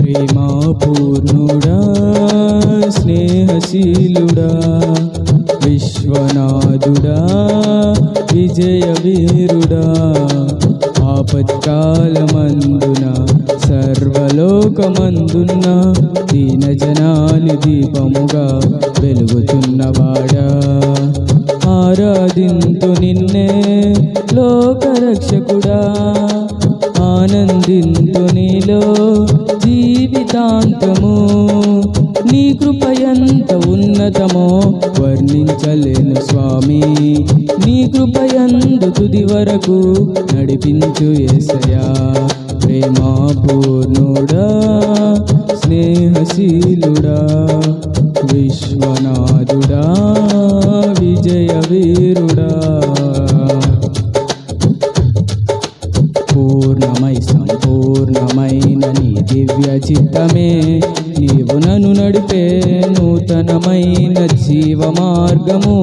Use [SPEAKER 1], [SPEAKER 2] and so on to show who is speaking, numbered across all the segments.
[SPEAKER 1] ప్రేమా పూర్ణుడా స్నేహశీలుడా విశ్వనాథుడా విజయ వీరుడా ఆపత్కాలమందున సర్వలోకమందున్న దీనజనాలి దీపముగా వెలుగుతున్నవాడా ఆరాధింతు నిన్నే లోకరక్షకుడా ఆనందింతు నీలో జీవితాంతము నీ కృప ఎంత ఉన్నతమో వర్ణించలేను స్వామి నీ కృప యందు తుది వరకు నడిపించు యేసయ్యా ప్రేమా పూర్ణుడా స్నేహశీలుడా విశ్వనాథుడా విజయ వీరుడా పూర్ణమై సంపూర్ణమైన నీ దివ్య చిత్తమే నీవు నన్ను నడిపే నూతనమైన జీవ మార్గము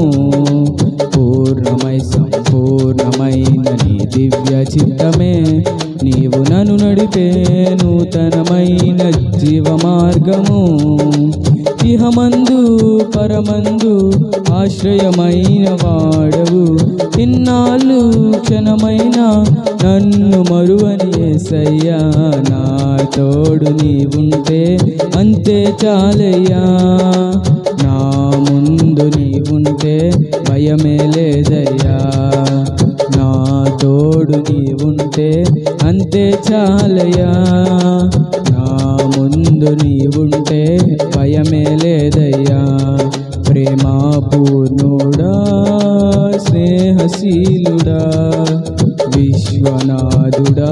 [SPEAKER 1] పూర్ణమై సంపూర్ణమైన నీ దివ్య చిత్తమే నీవు నన్ను నడిపే నూతనమైన జీవ మార్గము ఇహమందు పరమందు ఆశ్రయమైన వాడవు ఇన్నాళ్ళు క్షణమైన నన్ను మరువని యేసయ్యా నా తోడు నీవుంటే అంతే చాలయ్యా నా ముందు నీవుంటే భయమే లేదయ్యా నా తోడు నీవుంటే అంతే చాలయ్యా నా ముందు నీవుంటే భయమే లేదయ్యా ప్రేమా పూర్ణుడా స్నేహశీలుడా విశ్వనాథుడా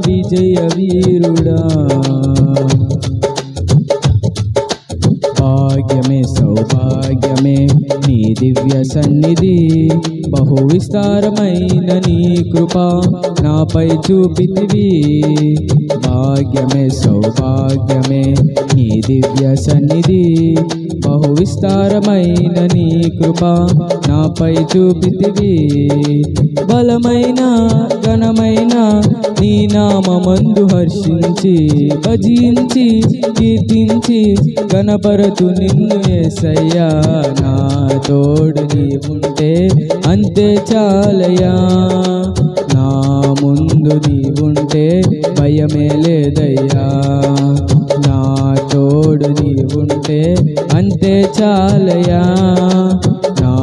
[SPEAKER 1] విజయ వీరుడా భాగ్యమే సౌభాగ్యమే నీ దివ్య సన్నిధి బహు విస్తారమైన నీ కృప నాపై చూపితివి భాగ్యమే సౌభాగ్యమే నీ దివ్య సన్నిధి బహు విస్తారమైన నీ కృప నాపై చూపితివి బలమైన ఘనమైన నీ నామమందు హర్షించి భజించి కీర్తించి గణపరతు నిన్ను యేసయ్యా నా తోడు నీవుంటే అంతే చాలయ్యా నా ముందు నీవుంటే భయమే లేదయ్యా నా తోడు నీవుంటే అంతే చాలయ్యా నా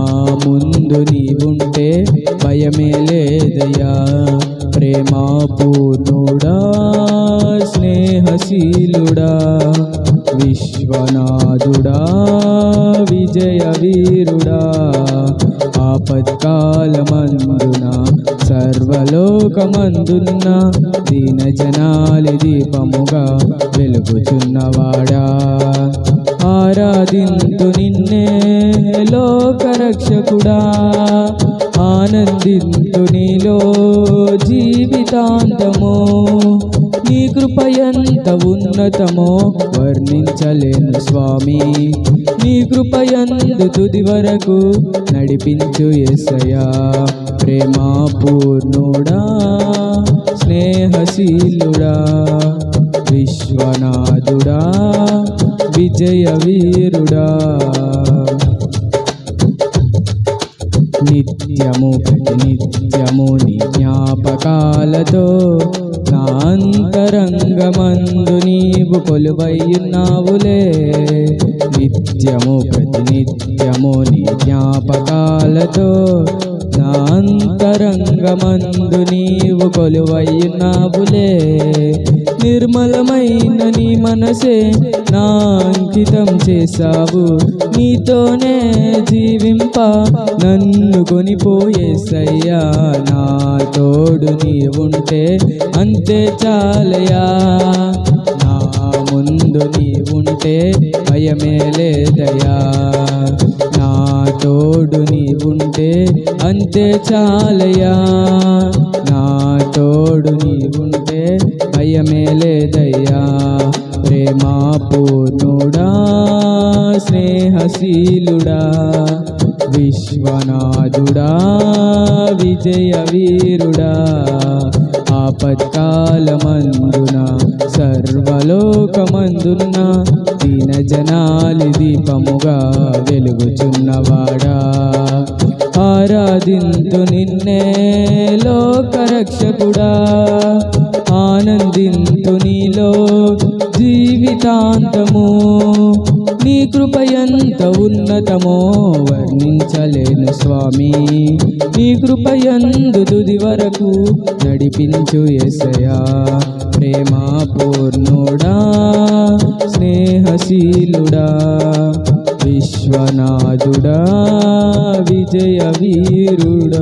[SPEAKER 1] ముందు నీవుంటే భయమే లేదయ్యా ప్రేమా పూర్ణుడా స్నేహశీలుడా విశ్వనాథుడా విజయ వీరుడా ఆపత్కాలమందున సర్వలోకమందున్న దీనజనాలి దీపముగా వెలుగుచున్నవాడా ఆరాధింతు నిన్నే లోకరక్షకుడా ఆనందింతు నీలో జీవితాంతము నీ కృప ఎంత ఉన్నతమో వర్ణించలేను స్వామి నీ కృప యందు తుది వరకు నడిపించు యేసయ్యా ప్రేమా పూర్ణుడా స్నేహశీలుడా విశ్వనాథుడా విజయ వీరుడా నిత్యము ప్రతినిత్యము నీ జ్ఞాపకాలతో నా అంతరంగమందు నీవు కొలువైయున్నావులే నిత్యము ప్రతినిత్యము నీ జ్ఞాపకాలతో నా అంతరంగమందు నీవు కొలువైయున్నావులే నిర్మలమైన నీ మనసే నా అంకితం చేసావు నీతోనే జీవింప నన్ను కొనిపోయేసయ్యా నా తోడు నీవుంటే అంతే చాలయ్యా నా ముందు నీవుంటే భయమే లేదయ్యా నా తోడు నీవుంటే అంతే చాలయ్యా నా తోడు నీవుంటే భయమే లేదయ్యా ప్రేమా పూర్ణుడా స్నేహశీలుడా విశ్వనాథుడా విజయ వీరుడా ఆపత్కాలమందున సర్వలోకమందున దీనజనాలి దీపముగా వెలుగుచున్నవాడా ఆరాధింతు నిన్నే లోకరక్షకుడా ఆనందింతు నీలో జీవితాంతము నీ కృప ఎంత ఉన్నతమో వర్ణించలేను స్వామి నీ కృప యందు తుది వరకు నడిపించు యేసయ్యా ప్రేమ పూర్ణుడా స్నేహశీలుడా విశ్వనాథుడా విజయ వీరుడా।